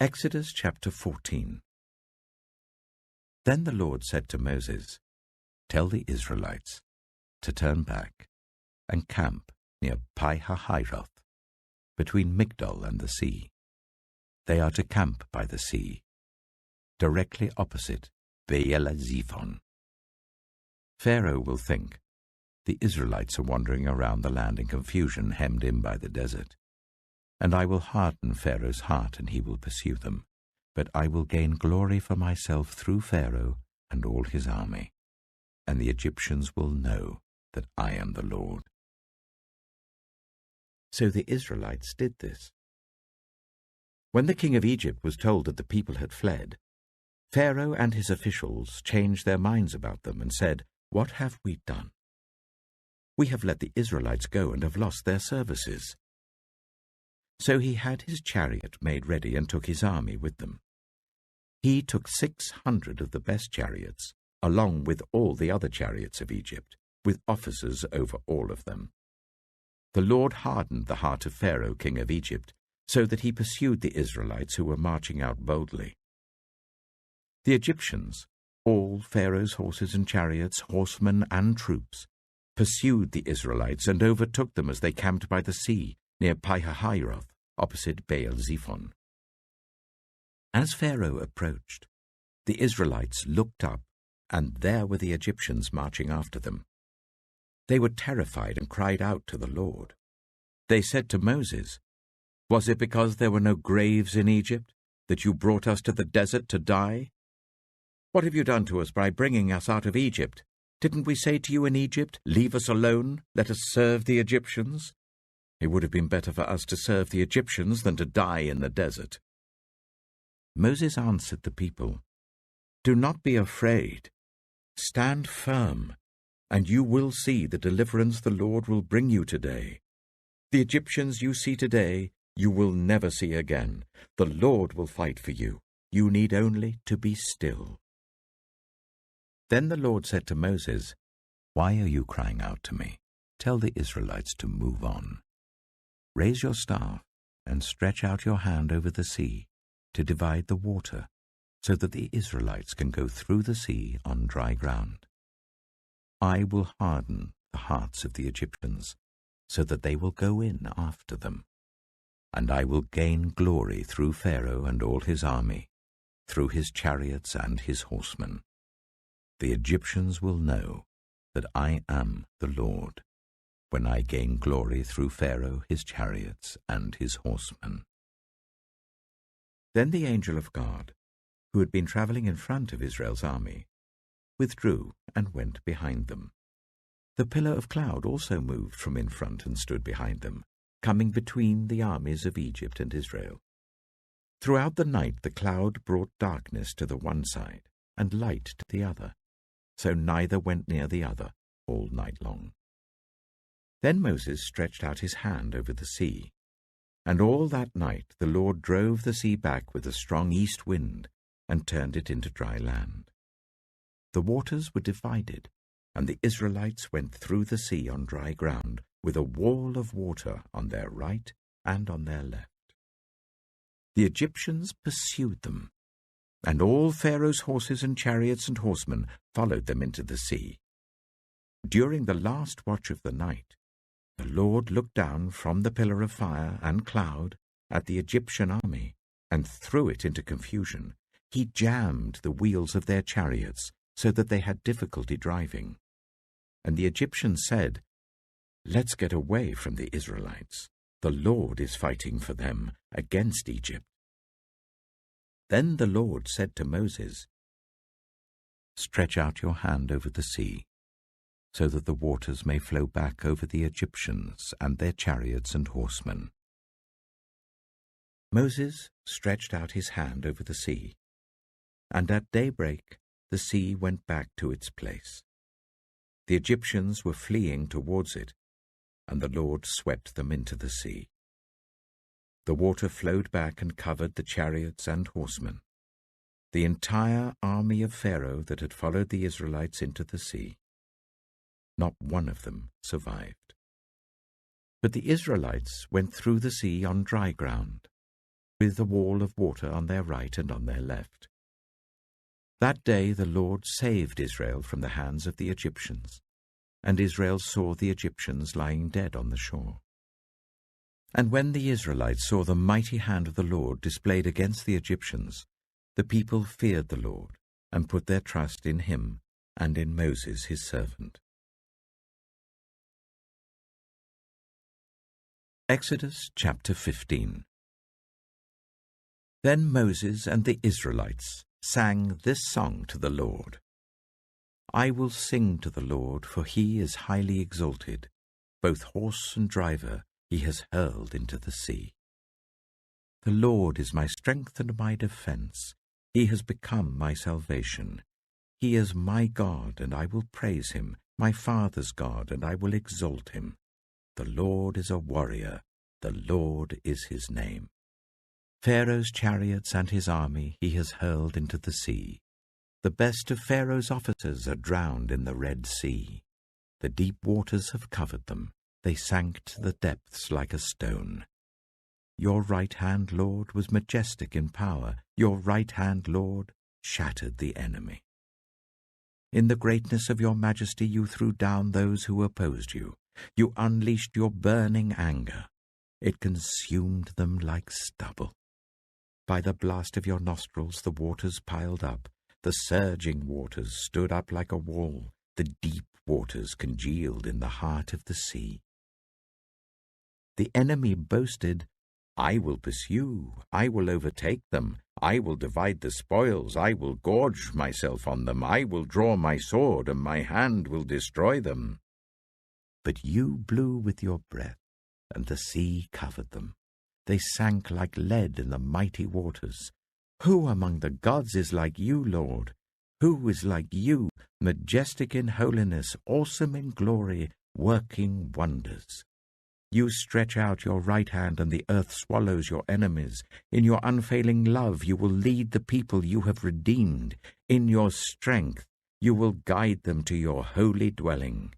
Exodus chapter 14. Then the Lord said to Moses, "Tell the Israelites to turn back and camp near Pi-hahiroth, between Migdol and the sea. They are to camp by the sea, directly opposite Baal-zephon. Pharaoh will think the Israelites are wandering around the land in confusion, hemmed in by the desert. And I will harden Pharaoh's heart, and he will pursue them. But I will gain glory for myself through Pharaoh and all his army, and the Egyptians will know that I am the Lord." So the Israelites did this. When the king of Egypt was told that the people had fled, Pharaoh and his officials changed their minds about them and said, "What have we done? We have let the Israelites go and have lost their services." So he had his chariot made ready and took his army with them. He took 600 of the best chariots, along with all the other chariots of Egypt, with officers over all of them. The Lord hardened the heart of Pharaoh, king of Egypt, so that he pursued the Israelites who were marching out boldly. The Egyptians, all Pharaoh's horses and chariots, horsemen and troops, pursued the Israelites and overtook them as they camped by the sea, near Pi-hahiroth, opposite Baal-zephon. As Pharaoh approached, the Israelites looked up, and there were the Egyptians marching after them. They were terrified and cried out to the Lord. They said to Moses, "Was it because there were no graves in Egypt that you brought us to the desert to die? What have you done to us by bringing us out of Egypt? Didn't we say to you in Egypt, 'Leave us alone, let us serve the Egyptians'? It would have been better for us to serve the Egyptians than to die in the desert." Moses answered the people, "Do not be afraid. Stand firm, and you will see the deliverance the Lord will bring you today. The Egyptians you see today, you will never see again. The Lord will fight for you. You need only to be still." Then the Lord said to Moses, "Why are you crying out to me? Tell the Israelites to move on. Raise your staff and stretch out your hand over the sea to divide the water, so that the Israelites can go through the sea on dry ground. I will harden the hearts of the Egyptians, so that they will go in after them. And I will gain glory through Pharaoh and all his army, through his chariots and his horsemen. The Egyptians will know that I am the Lord, when I gain glory through Pharaoh, his chariots, and his horsemen." Then the angel of God, who had been traveling in front of Israel's army, withdrew and went behind them. The pillar of cloud also moved from in front and stood behind them, coming between the armies of Egypt and Israel. Throughout the night the cloud brought darkness to the one side and light to the other, so neither went near the other all night long. Then Moses stretched out his hand over the sea, and all that night the Lord drove the sea back with a strong east wind and turned it into dry land. The waters were divided, and the Israelites went through the sea on dry ground, with a wall of water on their right and on their left. The Egyptians pursued them, and all Pharaoh's horses and chariots and horsemen followed them into the sea. During the last watch of the night, the Lord looked down from the pillar of fire and cloud at the Egyptian army and threw it into confusion. He jammed the wheels of their chariots so that they had difficulty driving. And the Egyptians said, "Let's get away from the Israelites. The Lord is fighting for them against Egypt." Then the Lord said to Moses, "Stretch out your hand over the sea, so that the waters may flow back over the Egyptians and their chariots and horsemen." Moses stretched out his hand over the sea, and at daybreak the sea went back to its place. The Egyptians were fleeing towards it, and the Lord swept them into the sea. The water flowed back and covered the chariots and horsemen, the entire army of Pharaoh that had followed the Israelites into the sea. Not one of them survived. But the Israelites went through the sea on dry ground, with a wall of water on their right and on their left. That day the Lord saved Israel from the hands of the Egyptians, and Israel saw the Egyptians lying dead on the shore. And when the Israelites saw the mighty hand of the Lord displayed against the Egyptians, the people feared the Lord and put their trust in him and in Moses his servant. Exodus chapter 15. Then Moses and the Israelites sang this song to the Lord. I will sing to the Lord, for he is highly exalted. Both horse and driver he has hurled into the sea. The Lord is my strength and my defense. He has become my salvation. He is my God, and I will praise him, my father's God, and I will exalt him. The Lord is a warrior. The Lord is his name. Pharaoh's chariots and his army he has hurled into the sea. The best of Pharaoh's officers are drowned in the Red Sea. The deep waters have covered them. They sank to the depths like a stone. Your right hand, Lord, was majestic in power. Your right hand, Lord, shattered the enemy. In the greatness of your majesty you threw down those who opposed you. You unleashed your burning anger. It consumed them like stubble. By the blast of your nostrils the waters piled up. The surging waters stood up like a wall. The deep waters congealed in the heart of the sea. The enemy boasted, I will pursue, I will overtake them, I will divide the spoils, I will gorge myself on them, I will draw my sword, and my hand will destroy them. But you blew with your breath, and the sea covered them. They sank like lead in the mighty waters. Who among the gods is like you, Lord? Who is like you, majestic in holiness, awesome in glory, working wonders? You stretch out your right hand, and the earth swallows your enemies. In your unfailing love you will lead the people you have redeemed. In your strength you will guide them to your holy dwelling.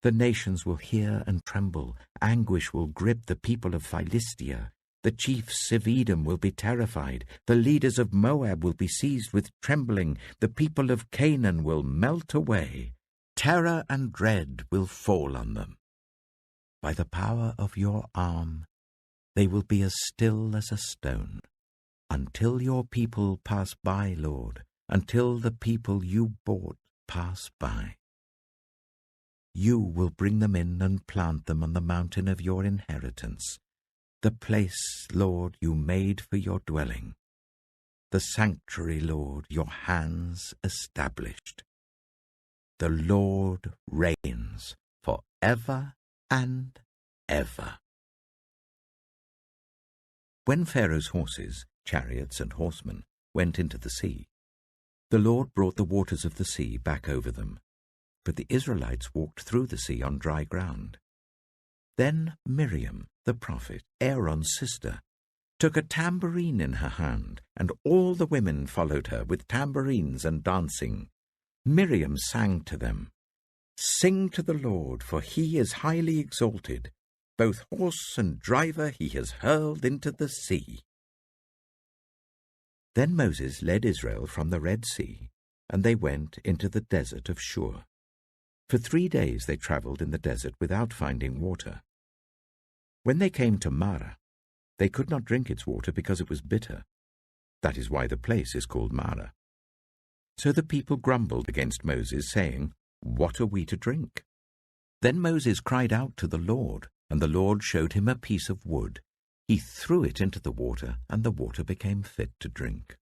The nations will hear and tremble. Anguish will grip the people of Philistia. The chiefs of Edom will be terrified. The leaders of Moab will be seized with trembling. The people of Canaan will melt away. Terror and dread will fall on them. By the power of your arm, they will be as still as a stone. Until your people pass by, Lord, until the people you bought pass by. You will bring them in and plant them on the mountain of your inheritance, the place, Lord, you made for your dwelling, the sanctuary, Lord, your hands established. The Lord reigns forever and ever. When Pharaoh's horses, chariots, and horsemen went into the sea, the Lord brought the waters of the sea back over them, but the Israelites walked through the sea on dry ground. Then Miriam, the prophet, Aaron's sister, took a tambourine in her hand, and all the women followed her with tambourines and dancing. Miriam sang to them, Sing to the Lord, for he is highly exalted. Both horse and driver he has hurled into the sea. Then Moses led Israel from the Red Sea, and they went into the desert of Shur. For 3 days they travelled in the desert without finding water. When they came to Marah, they could not drink its water because it was bitter. That is why the place is called Marah. So the people grumbled against Moses, saying, What are we to drink? Then Moses cried out to the Lord, and the Lord showed him a piece of wood. He threw it into the water, and the water became fit to drink.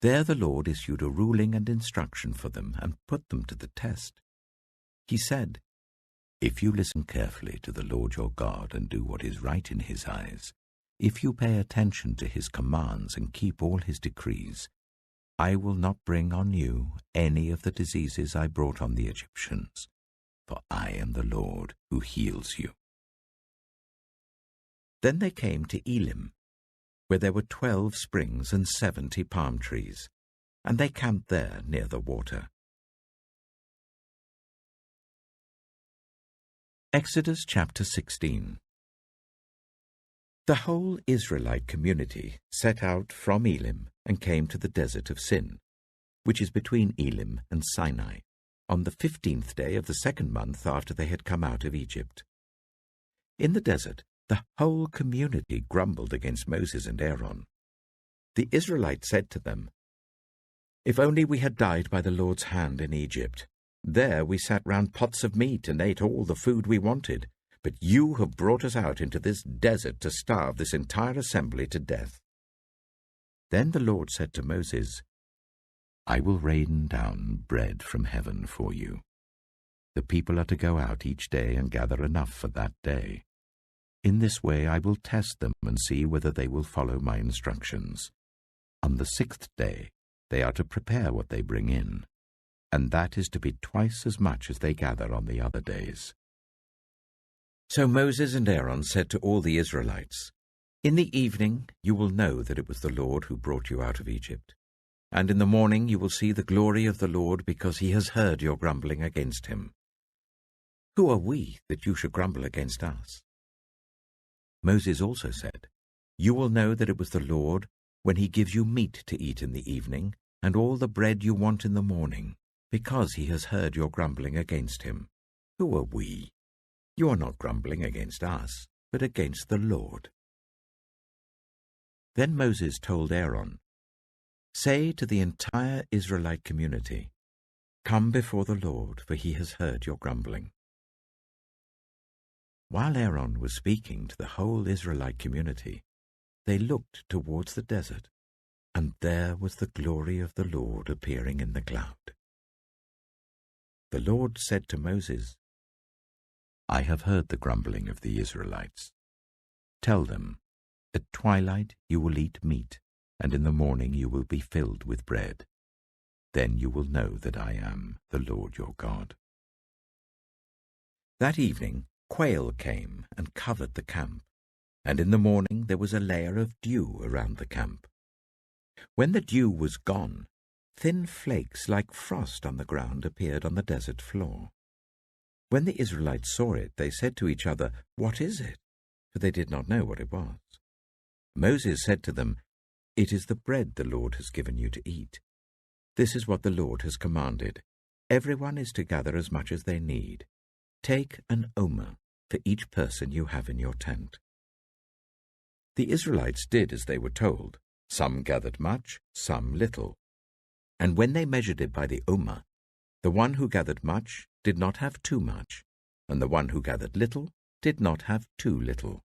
There the Lord issued a ruling and instruction for them, and put them to the test. He said, If you listen carefully to the Lord your God and do what is right in his eyes, if you pay attention to his commands and keep all his decrees, I will not bring on you any of the diseases I brought on the Egyptians, for I am the Lord who heals you. Then they came to Elim, where there were 12 springs and 70 palm trees, and they camped there near the water. Exodus chapter 16. The whole Israelite community set out from Elim and came to the desert of Sin, which is between Elim and Sinai, on the 15th day of the second month after they had come out of Egypt. In the desert, the whole community grumbled against Moses and Aaron. The Israelites said to them, "If only we had died by the Lord's hand in Egypt. There we sat round pots of meat and ate all the food we wanted. But you have brought us out into this desert to starve this entire assembly to death." Then the Lord said to Moses, "I will rain down bread from heaven for you. The people are to go out each day and gather enough for that day. In this way I will test them and see whether they will follow my instructions. On the 6th day they are to prepare what they bring in, and that is to be twice as much as they gather on the other days." So Moses and Aaron said to all the Israelites, "In the evening you will know that it was the Lord who brought you out of Egypt. And in the morning you will see the glory of the Lord, because he has heard your grumbling against him. Who are we that you should grumble against us?" Moses also said, "You will know that it was the Lord when he gives you meat to eat in the evening and all the bread you want in the morning, because he has heard your grumbling against him. Who are we? You are not grumbling against us, but against the Lord." Then Moses told Aaron, "Say to the entire Israelite community, 'Come before the Lord, for he has heard your grumbling.'" While Aaron was speaking to the whole Israelite community, they looked towards the desert, and there was the glory of the Lord appearing in the cloud. The Lord said to Moses, "I have heard the grumbling of the Israelites. Tell them, at twilight you will eat meat, and in the morning you will be filled with bread. Then you will know that I am the Lord your God." That evening quail came and covered the camp, and in the morning there was a layer of dew around the camp. When the dew was gone, thin flakes like frost on the ground appeared on the desert floor. When the Israelites saw it, they said to each other, "What is it?" For they did not know what it was. Moses said to them, "It is the bread the Lord has given you to eat. This is what the Lord has commanded. Everyone is to gather as much as they need. Take an omer for each person you have in your tent." The Israelites did as they were told. Some gathered much, some little. And when they measured it by the omer, the one who gathered much did not have too much, and the one who gathered little did not have too little.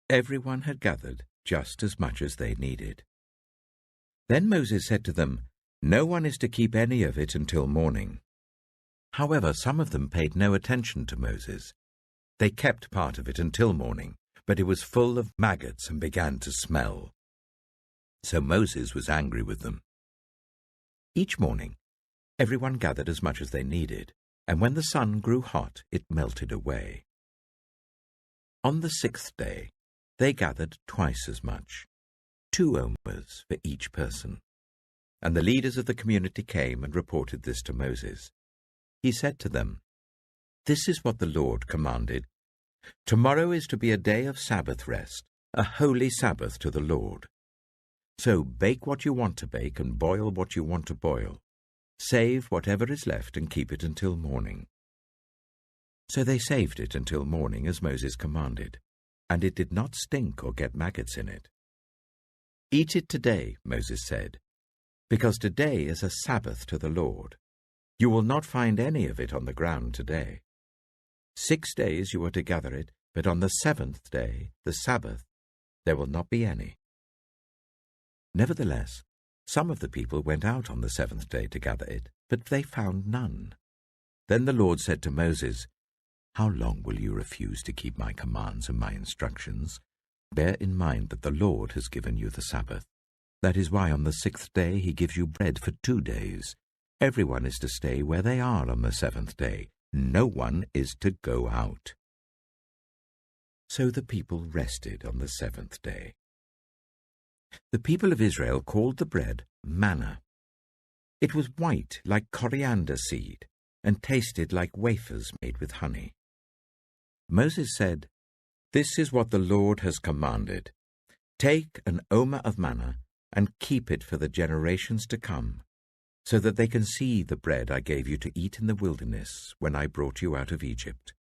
Everyone had gathered just as much as they needed. Then Moses said to them, "No one is to keep any of it until morning." However, some of them paid no attention to Moses. They kept part of it until morning, but it was full of maggots and began to smell. So Moses was angry with them. Each morning, everyone gathered as much as they needed, and when the sun grew hot, it melted away. On the 6th day, they gathered twice as much, 2 omers for each person. And the leaders of the community came and reported this to Moses. He said to them, "This is what the Lord commanded. Tomorrow is to be a day of Sabbath rest, a holy Sabbath to the Lord. So bake what you want to bake and boil what you want to boil. Save whatever is left and keep it until morning." So they saved it until morning as Moses commanded, and it did not stink or get maggots in it. "Eat it today," Moses said, "because today is a Sabbath to the Lord. You will not find any of it on the ground today. 6 days you are to gather it, but on the 7th day, the Sabbath, there will not be any." Nevertheless, some of the people went out on the 7th day to gather it, but they found none. Then the Lord said to Moses, "How long will you refuse to keep my commands and my instructions? Bear in mind that the Lord has given you the Sabbath. That is why on the 6th day he gives you bread for 2 days. Everyone is to stay where they are on the 7th day. No one is to go out." So the people rested on the 7th day. The people of Israel called the bread manna. It was white like coriander seed and tasted like wafers made with honey. Moses said, This is what the Lord has commanded. Take an omer of manna and keep it for the generations to come, so that they can see the bread I gave you to eat in the wilderness when I brought you out of Egypt.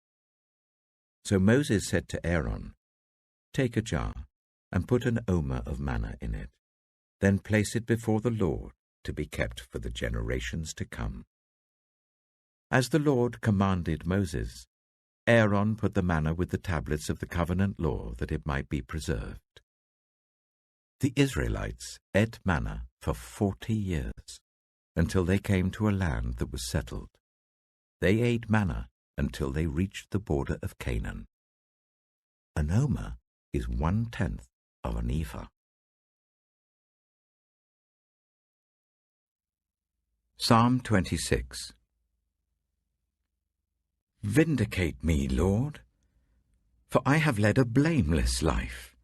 So Moses said to Aaron, Take a jar and put an omer of manna in it. Then place it before the Lord to be kept for the generations to come. As the Lord commanded Moses, Aaron put the manna with the tablets of the covenant law that it might be preserved. The Israelites ate manna for 40 years, until they came to a land that was settled. They ate manna until they reached the border of Canaan. An omer is 1/10 of an ephah. Psalm 26. Vindicate me, Lord, for I have led a blameless life.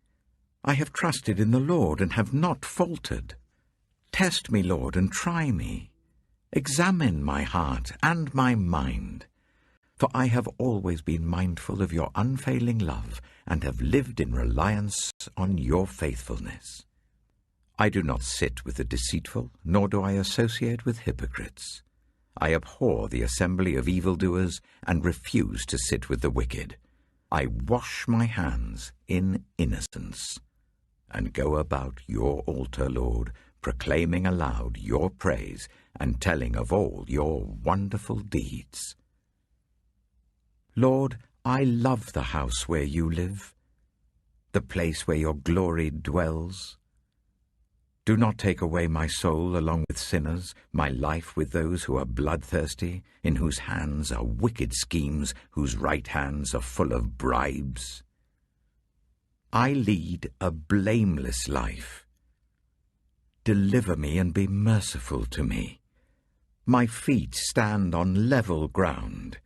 I have trusted in the Lord and have not faltered. Test me, Lord, and try me. Examine my heart and my mind, for I have always been mindful of your unfailing love and have lived in reliance on your faithfulness. I do not sit with the deceitful, nor do I associate with hypocrites. I abhor the assembly of evildoers and refuse to sit with the wicked. I wash my hands in innocence and go about your altar, Lord, proclaiming aloud your praise and telling of all your wonderful deeds. Lord, I love the house where you live, the place where your glory dwells. Do not take away my soul along with sinners, my life with those who are bloodthirsty, in whose hands are wicked schemes, whose right hands are full of bribes. I lead a blameless life. Deliver me and be merciful to me. My feet stand on level ground.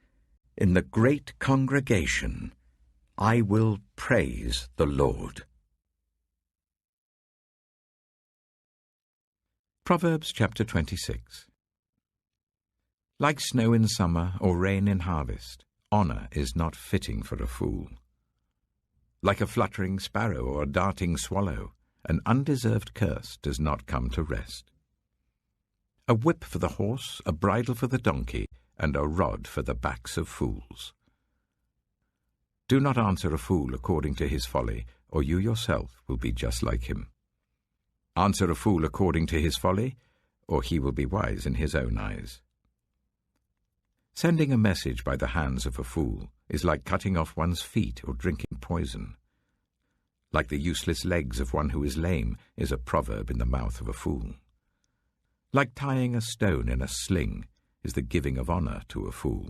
In the great congregation, I will praise the Lord. Proverbs chapter 26. Like snow in summer or rain in harvest, honor is not fitting for a fool. Like a fluttering sparrow or a darting swallow, an undeserved curse does not come to rest. A whip for the horse, a bridle for the donkey, and a rod for the backs of fools. Do not answer a fool according to his folly, or you yourself will be just like him. Answer a fool according to his folly, or he will be wise in his own eyes. Sending a message by the hands of a fool is like cutting off one's feet or drinking poison. Like the useless legs of one who is lame is a proverb in the mouth of a fool. Like tying a stone in a sling is the giving of honor to a fool.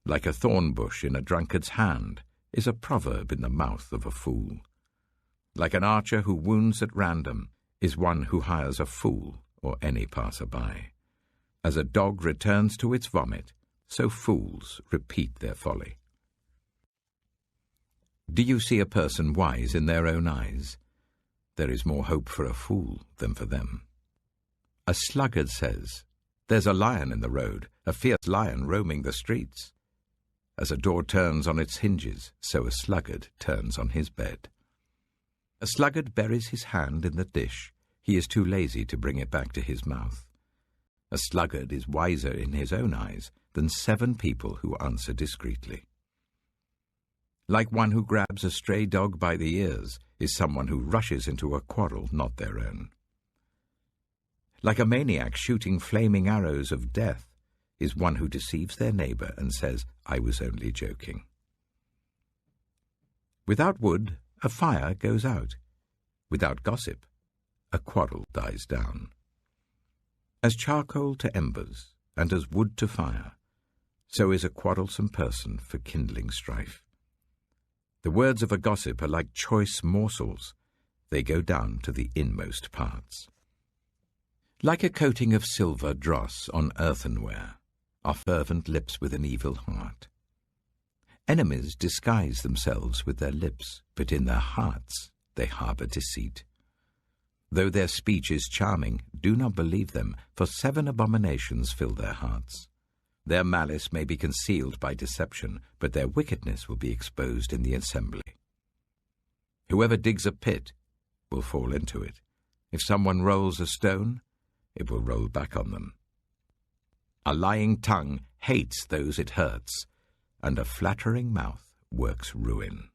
Like a thorn bush in a drunkard's hand is a proverb in the mouth of a fool. Like an archer who wounds at random is one who hires a fool or any passer-by. As a dog returns to its vomit, so fools repeat their folly. Do you see a person wise in their own eyes? There is more hope for a fool than for them. A sluggard says, "There's a lion in the road, a fierce lion roaming the streets." As a door turns on its hinges, so a sluggard turns on his bed. A sluggard buries his hand in the dish. He is too lazy to bring it back to his mouth. A sluggard is wiser in his own eyes than 7 people who answer discreetly. Like one who grabs a stray dog by the ears is someone who rushes into a quarrel not their own. Like a maniac shooting flaming arrows of death is one who deceives their neighbor and says, "I was only joking." Without wood, a fire goes out. Without gossip, a quarrel dies down. As charcoal to embers, and as wood to fire, so is a quarrelsome person for kindling strife. The words of a gossip are like choice morsels. They go down to the inmost parts. Like a coating of silver dross on earthenware are fervent lips with an evil heart. Enemies disguise themselves with their lips, but in their hearts they harbor deceit. Though their speech is charming, do not believe them, for 7 abominations fill their hearts. Their malice may be concealed by deception, but their wickedness will be exposed in the assembly. Whoever digs a pit will fall into it. If someone rolls a stone, it will roll back on them. A lying tongue hates those it hurts, and a flattering mouth works ruin.